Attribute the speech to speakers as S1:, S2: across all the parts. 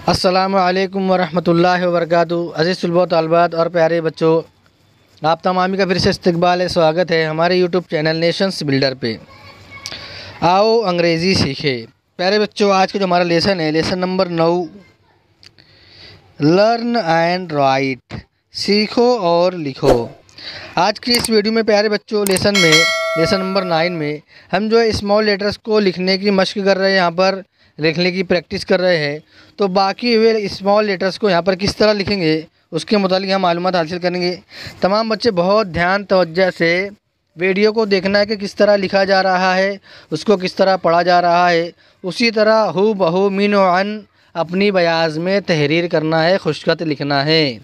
S1: अस्सलामु अलैकुम वरहमतुल्लाहि वबरकातुहू। अज़ीज़ तलबा तलबात और प्यारे बच्चों, आप तमामी का फिर से इस्तकबाल है, स्वागत है हमारे यूट्यूब चैनल नेशंस बिल्डर पे। आओ अंग्रेज़ी सीखे। प्यारे बच्चों, आज का जो हमारा लेसन है, lesson number 9, learn and right, सीखो और लिखो। आज की इस वीडियो में प्यारे बच्चों लेसन नंबर 9 में हम जो है स्मॉल लेटर्स को लिखने की मशक कर रहे हैं, यहाँ पर लिखने की प्रैक्टिस कर रहे हैं। तो बाकी हुए स्मॉल लेटर्स को यहाँ पर किस तरह लिखेंगे उसके मुतालिक हम मालूमात हासिल करेंगे। तमाम बच्चे बहुत ध्यान तवज्जो से वीडियो को देखना है कि किस तरह लिखा जा रहा है, उसको किस तरह पढ़ा जा रहा है। उसी तरह हू बहू मीन व अन अपनी बयाज में तहरीर करना है, खुशखत लिखना है।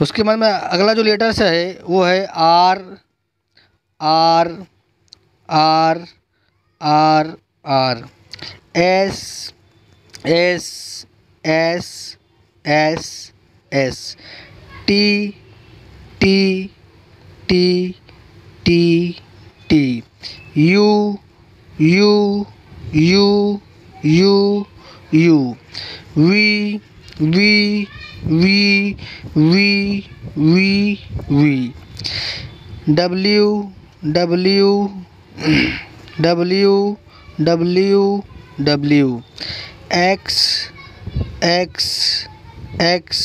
S1: उसके बाद में अगला जो लेटर्स है वो है R R R R R, S S S S S, T T T T T, U U U U U, V V V V V V, W W W W W, X X X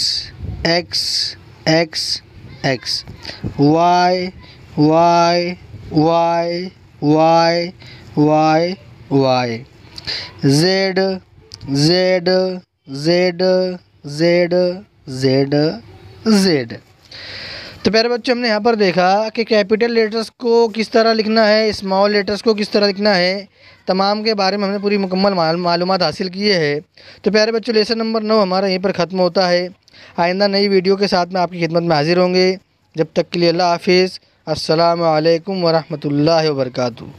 S1: X X X, Y Y Y Y Y Y, Z Z Z Z Z Z. तो प्यारे बच्चों, हमने यहाँ पर देखा कि capital letters को किस तरह लिखना है, स्मॉल लेटर्स को किस तरह लिखना है, तमाम के बारे में हमने पूरी मुकम्मल मालूमात हासिल किए हैं। तो प्यारे बच्चों, लेसन नंबर 9 हमारा यहीं पर ख़त्म होता है। आइंदा नई वीडियो के साथ में आपकी खिदमत में हाजिर होंगे। जब तक के लिए अल्लाह हाफिज़। अस्सलामु अलैकुम वरहमतुल्लाहि वबरकातुहू।